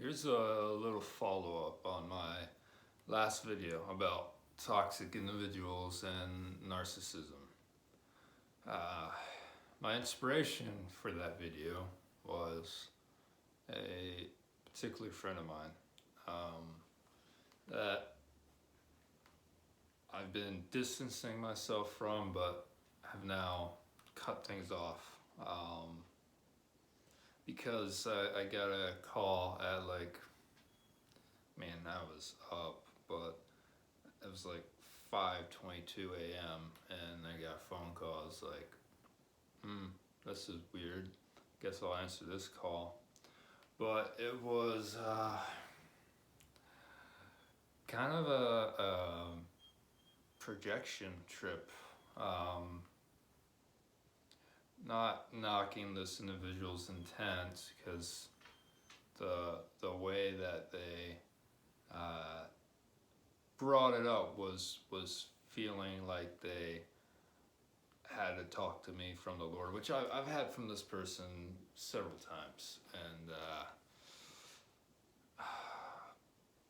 Here's a little follow-up on my last video about toxic individuals and narcissism. Uh, my inspiration for that video was a particular friend of mine that I've been distancing myself from, but have now cut things off. Because I got a call at I was up, but it was like 5:22 a.m. and I got a phone call. I was like, this is weird. Guess I'll answer this call. But it was kind of a projection trip. Not knocking this individual's intent, because the way that they brought it up was feeling like they had to talk to me from the Lord, which I've had from this person several times, and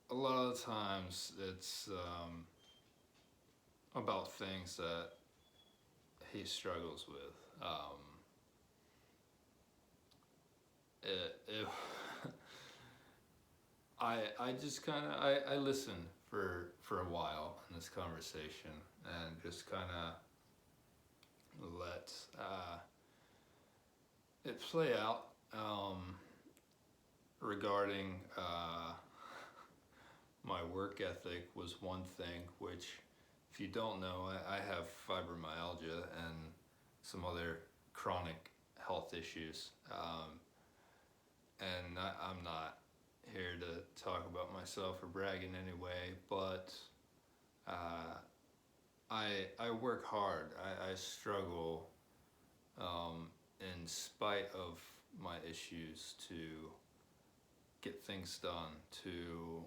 a lot of the times it's about things that he struggles with. I just kind of I listened for a while in this conversation and just kind of let it play out. Regarding my work ethic was one thing, which, if you don't know, I have fibromyalgia and some other chronic health issues. And I'm not here to talk about myself or brag in any way, but I work hard. I struggle in spite of my issues to get things done, to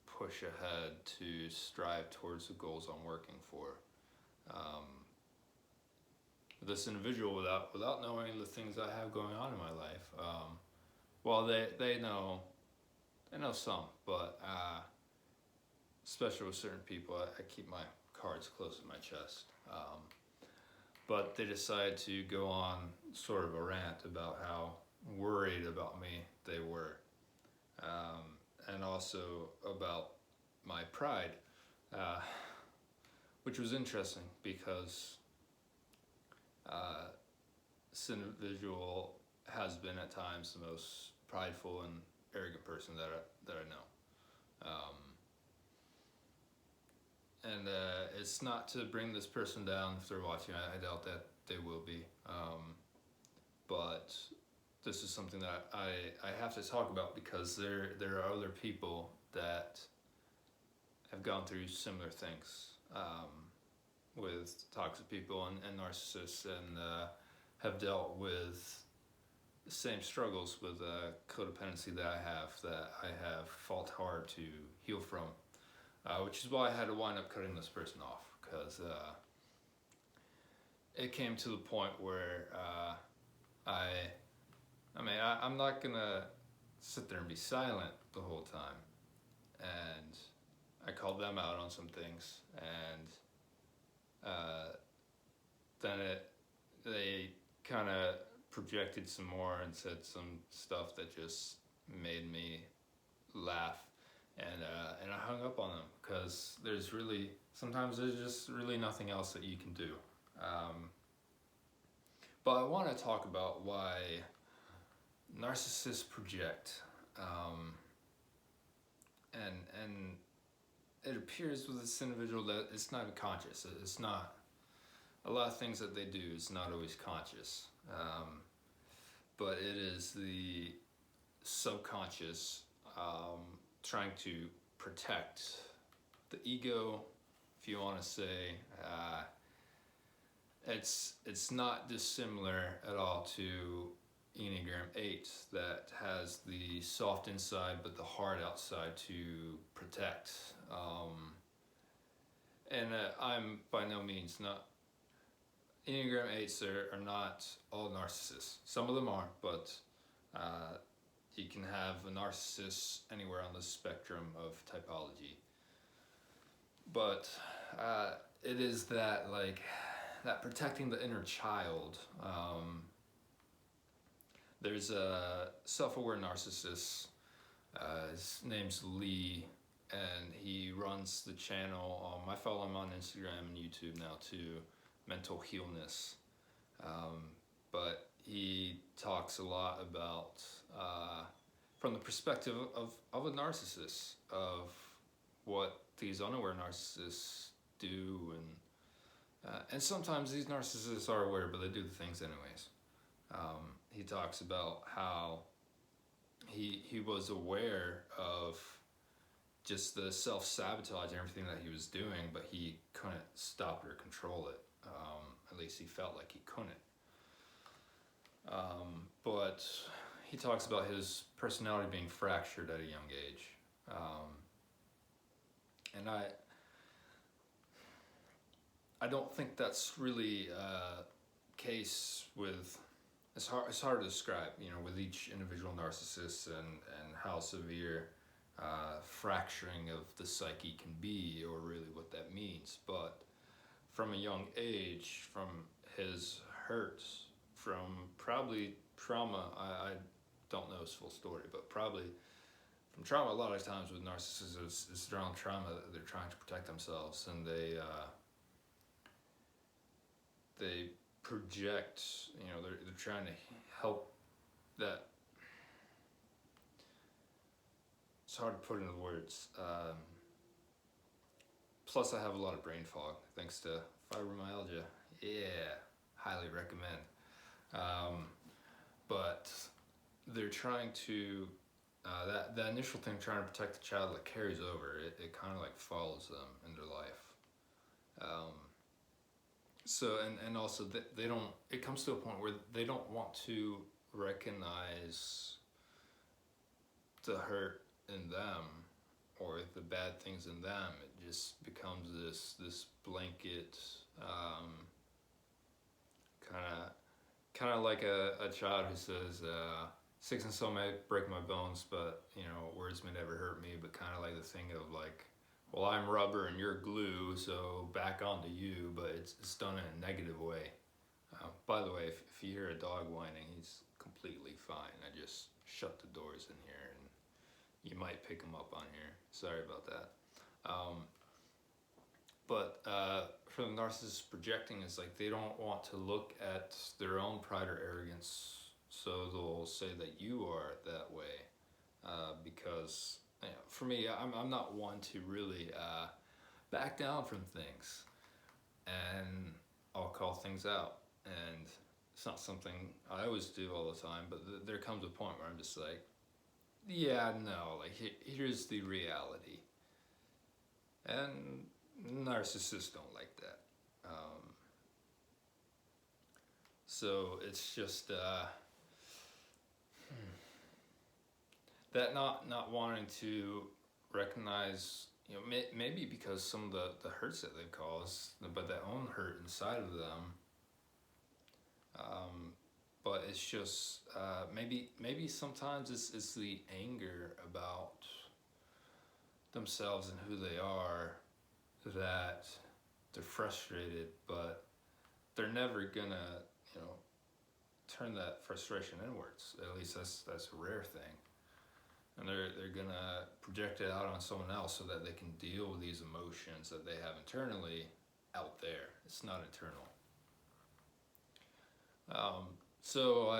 push ahead, to strive towards the goals I'm working for. This individual, without knowing the things I have going on in my life, well, they know some, but especially with certain people, I keep my cards close to my chest. But they decided to go on sort of a rant about how worried about me they were, and also about my pride, which was interesting because this individual has been at times the most prideful and arrogant person that I know. And it's not to bring this person down if they're watching. I doubt that they will be. But this is something that I have to talk about, because there are other people that have gone through similar things with toxic people and narcissists, and have dealt with the same struggles with codependency that I have fought hard to heal from, which is why I had to wind up cutting this person off, because it came to the point where I'm not gonna sit there and be silent the whole time. And I called them out on some things, and then they kind of projected some more and said some stuff that just made me laugh, and I hung up on them, because sometimes there's just really nothing else that you can do. But I want to talk about why narcissists project, and it appears with this individual that it's not even conscious. It's not. A lot of things that they do is not always conscious, but it is the subconscious trying to protect the ego, if you want to say. It's not dissimilar at all to Enneagram 8, that has the soft inside but the hard outside to protect. And I'm by no means not. Enneagram 8s are not all narcissists. Some of them are, but you can have a narcissist anywhere on the spectrum of typology. But it is that, like, that protecting the inner child. There's a self-aware narcissist. His name's Lee, and he runs the channel. I follow him on Instagram and YouTube now too, Mental Healness. But he talks a lot about, from the perspective of a narcissist, of what these unaware narcissists do, and sometimes these narcissists are aware, but they do the things anyways. He talks about how he was aware of just the self-sabotage and everything that he was doing, but he couldn't stop or control it. At least he felt like he couldn't. But he talks about his personality being fractured at a young age. And I don't think that's really a case with, it's hard to describe, with each individual narcissist and how severe fracturing of the psyche can be, or really what that means. But from a young age, from his hurts, from probably trauma, I don't know his full story, but probably from trauma. A lot of times with narcissists, it's their own trauma that they're trying to protect themselves, and they project, they're trying to help that. It's hard to put into words. Plus I have a lot of brain fog thanks to fibromyalgia. Yeah, highly recommend. But they're trying to, that initial thing, trying to protect the child, that carries over. It kind of like follows them in their life. So, and also they don't, it comes to a point where they don't want to recognize the hurt in them or the bad things in them. It just becomes this blanket, kind of like a child who says, sticks and stone may break my bones, but words may never hurt me. But kind of like the thing of like, well, I'm rubber and you're glue, so back onto you. But it's done in a negative way. By the way, if you hear a dog whining, he's completely fine. I just shut the doors in here, and you might pick him up on here. Sorry about that. But for the narcissist, projecting is like they don't want to look at their own pride or arrogance, so they'll say that you are that way. Because for me, I'm not one to really back down from things, and I'll call things out. And it's not something I always do all the time, but there comes a point where I'm just like, yeah, no, like here's the reality. And narcissists don't like that. So it's just that not wanting to recognize, maybe because some of the hurts that they've caused, but their own hurt inside of them. But it's just maybe sometimes it's the anger about themselves and who they are that they're frustrated, but they're never gonna turn that frustration inwards. At least that's a rare thing. And they're gonna project it out on someone else so that they can deal with these emotions that they have internally out there. It's not internal. So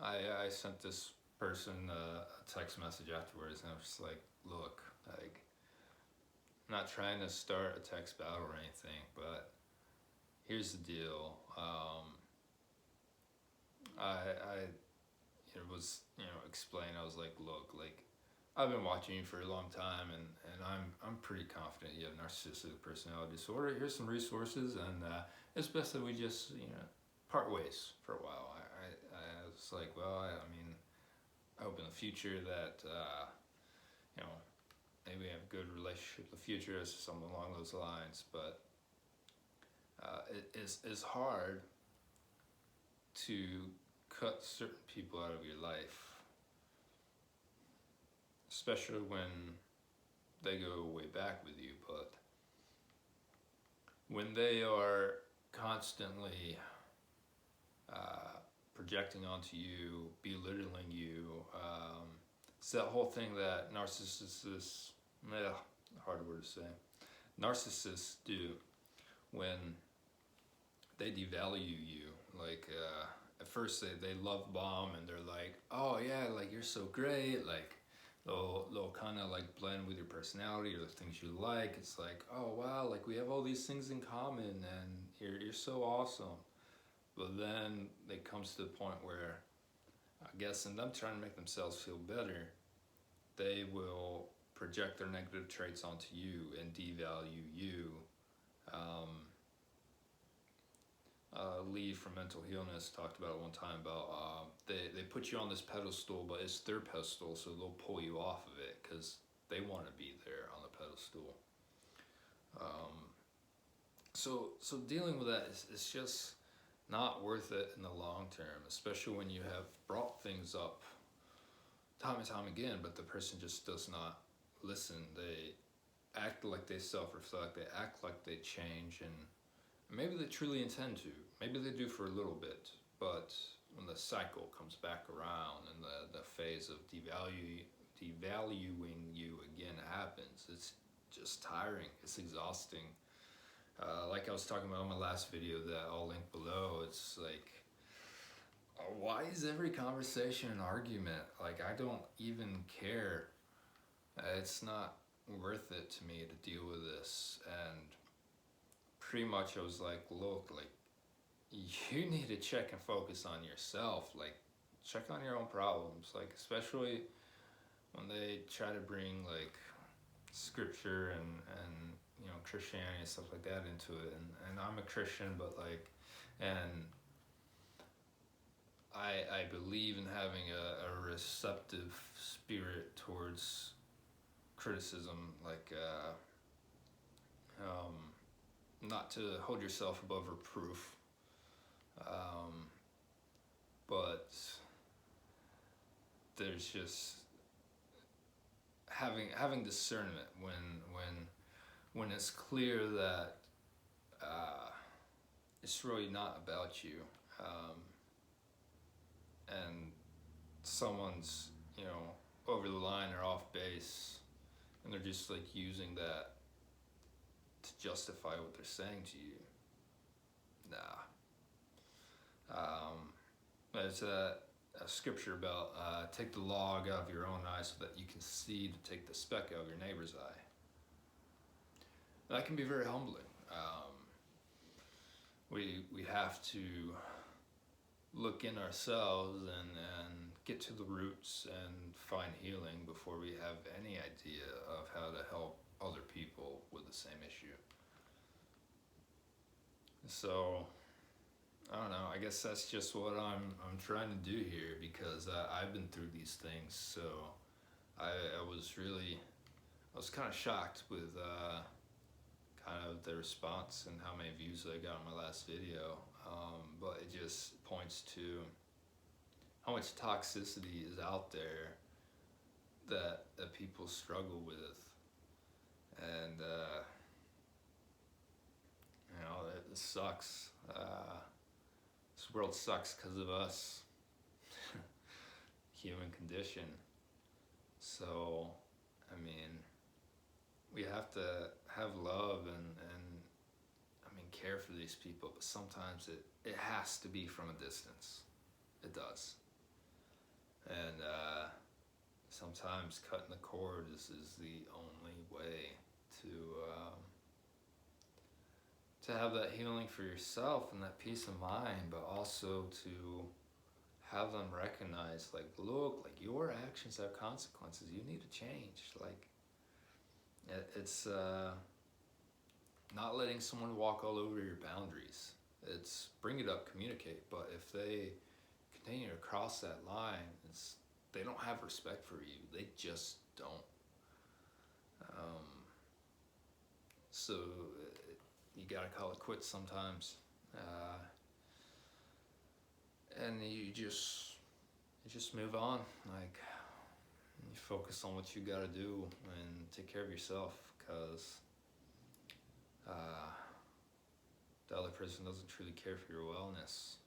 I sent this person a text message afterwards, and I was just like, look, like, I'm not trying to start a text battle or anything, but here's the deal. I was explain. I was like, look, like, I've been watching you for a long time, and I'm pretty confident you have narcissistic personality disorder. Here's some resources, and it's best that we just part ways for a while. I was like, well, I mean, I hope in the future that maybe we have a good relationship in the future, or something along those lines. But it's hard to cut certain people out of your life, especially when they go way back with you, but when they are constantly projecting onto you, belittling you, it's that whole thing that narcissists, hard word to say, narcissists do when they devalue you. Like at first they love bomb and they're like, oh yeah, like you're so great, like they'll kind of like blend with your personality or the things you like. It's like, oh wow, like we have all these things in common and you're so awesome. But then it comes to the point where, I guess, in them trying to make themselves feel better, they will project their negative traits onto you and devalue you. Lee from Mental Healness talked about it one time about they put you on this pedestal, but it's their pedestal, so they'll pull you off of it because they want to be there on the pedestal. So dealing with that is just not worth it in the long term, especially when you have brought things up time and time again, but the person just does not listen. They act like they self-reflect, they act like they change, and maybe they truly intend to. Maybe they do for a little bit, but when the cycle comes back around and the phase of devaluing you again happens, it's just tiring, it's exhausting. Like I was talking about in my last video that I'll link below, it's like, why is every conversation an argument? Like, I don't even care. It's not worth it to me to deal with this. And pretty much I was like, look, like, you need to check and focus on yourself. Like, check on your own problems. Like, especially when they try to bring, like, scripture and you know, Christianity and stuff like that into it. And I'm a Christian, but, like, and I believe in having a receptive spirit towards criticism, like not to hold yourself above reproof, but there's just having discernment when it's clear that it's really not about you. And someone's, you know, over the line or off base, and they're just like using that to justify what they're saying to you. Nah. There's a scripture about take the log out of your own eye so that you can see to take the speck out of your neighbor's eye. That can be very humbling. We have to look in ourselves and get to the roots and find healing before we have any idea of how to help other people with the same issue. So, I don't know, I guess that's just what I'm trying to do here, because I've been through these things. So I was kind of shocked with kind of the response and how many views I got on my last video. But it just points to how much toxicity is out there that people struggle with. And, you know, it sucks. This world sucks because of us. Human condition. So, I mean, we have to have love and I mean, care for these people, but sometimes it has to be from a distance. It does. And sometimes cutting the cord is the only way to have that healing for yourself and that peace of mind, but also to have them recognize, like, look, like, your actions have consequences. You need to change. Like, it's not letting someone walk all over your boundaries. It's bring it up, communicate. But if they continue to cross that line, they don't have respect for you. They just don't. So you gotta call it quits sometimes. and you just move on. Like, you focus on what you gotta do and take care of yourself, because the other person doesn't truly care for your wellness,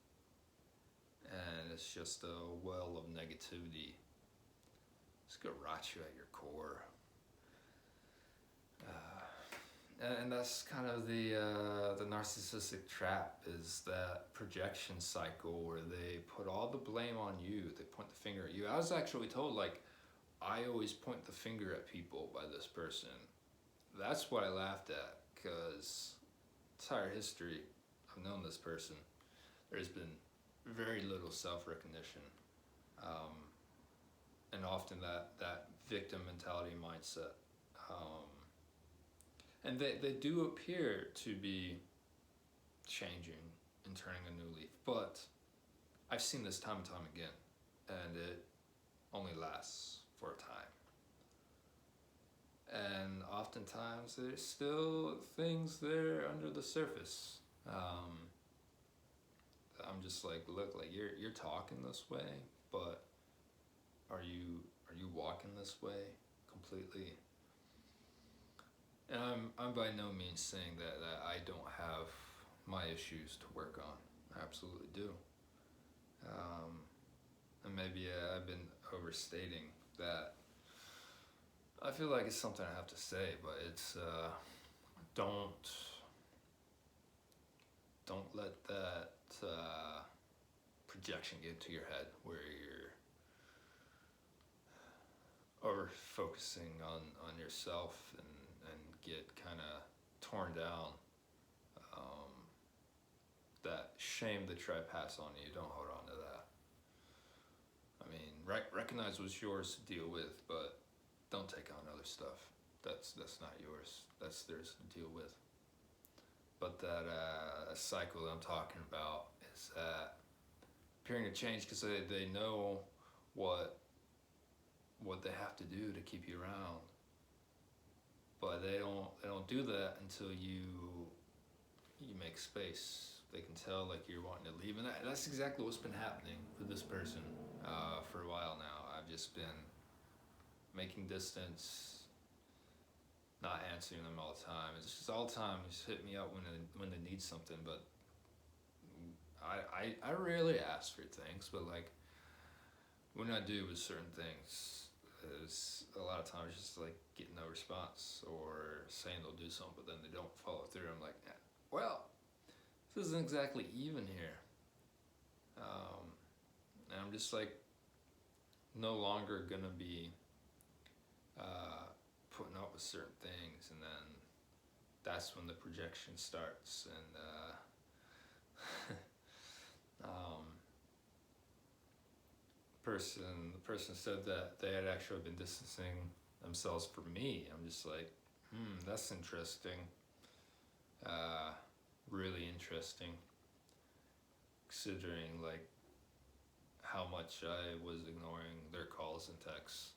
and it's just a well of negativity. It's gonna rot you at your core. And that's kind of the narcissistic trap, is that projection cycle where they put all the blame on you. They point the finger at you. I was actually told, like, I always point the finger at people by this person. That's what I laughed at, because entire history I've known this person, there's been very little self-recognition, and often that victim mentality mindset. And they do appear to be changing and turning a new leaf, but I've seen this time and time again, and it only lasts for a time. And oftentimes there's still things there under the surface. I'm just like, look, like you're talking this way, but are you walking this way completely? And I'm by no means saying that I don't have my issues to work on. I absolutely do. And maybe I've been overstating that. I feel like it's something I have to say, but it's don't let that projection get into your head where you're over focusing on yourself and get kind of torn down. That shame they try to pass on you, don't hold on to that. I mean, recognize what's yours to deal with, but don't take on other stuff. That's not yours. That's theirs to deal with. But that cycle that I'm talking about is appearing to change because they know what they have to do to keep you around, but they don't do that until you make space. They can tell like you're wanting to leave, and that's exactly what's been happening with this person for a while now. I've just been making distance, not answering them all the time. It's just all the time. Just hit me up when they need something, but I rarely ask for things, but like when I do with certain things, it's a lot of times just like getting no response or saying they'll do something, but then they don't follow through. I'm like, well, this isn't exactly even here. And I'm just like no longer gonna be putting up with certain things, and then that's when the projection starts. And the person said that they had actually been distancing themselves from me. I'm just like, that's interesting. Really interesting, considering like how much I was ignoring their calls and texts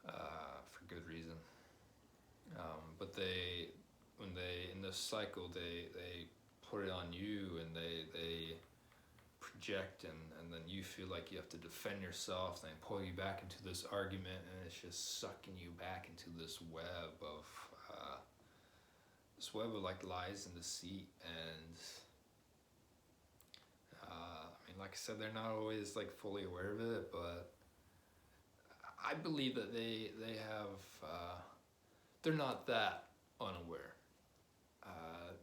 for good reason. But when they in this cycle, they put it on you, and they project, and then you feel like you have to defend yourself. They pull you back into this argument, and it's just sucking you back into this web of like lies and deceit. And I mean, like I said, they're not always like fully aware of it, but I believe that they have they're not that unaware.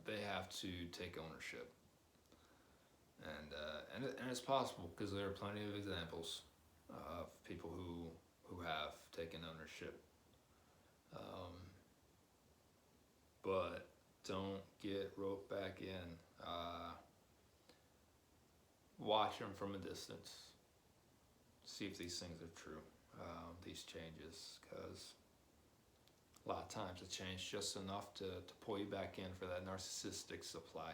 They have to take ownership, and it's possible, because there are plenty of examples of people who have taken ownership. But don't get roped back in. Watch them from a distance. See if these things are true, these changes, because a lot of times it changed just enough to pull you back in for that narcissistic supply.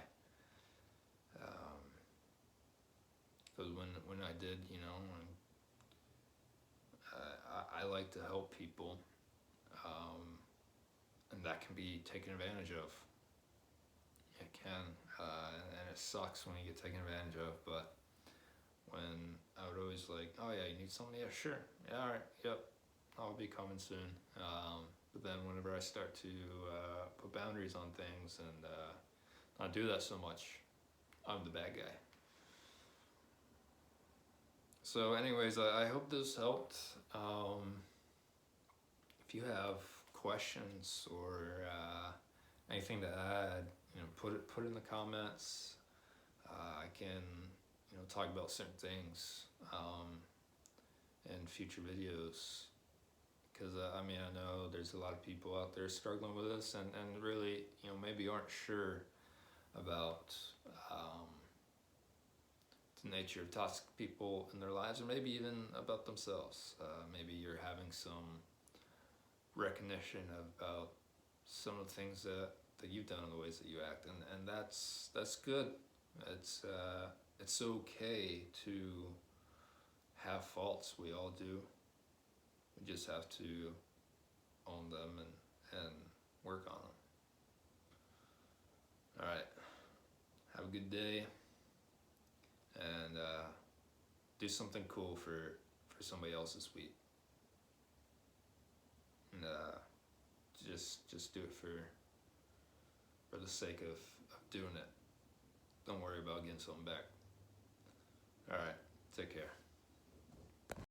Because when I did, I like to help people, and that can be taken advantage of. It can, and it sucks when you get taken advantage of, but when I would always like, oh yeah, you need something? Yeah, sure. Yeah, all right, yep, I'll be coming soon. But then whenever I start to put boundaries on things and not do that so much, I'm the bad guy. So anyways, I hope this helped. If you have questions or anything to add, put it in the comments. I can talk about certain things in future videos, because I know there's a lot of people out there struggling with this and really maybe aren't sure about the nature of toxic people in their lives, or maybe even about themselves. Maybe you're having some recognition about some of the things that you've done and the ways that you act, and that's good. It's okay to have faults. We all do. We just have to own them and work on them. All right. Have a good day, and do something cool for somebody else this week. And just do it for the sake of doing it. Don't worry about getting something back. All right. Take care.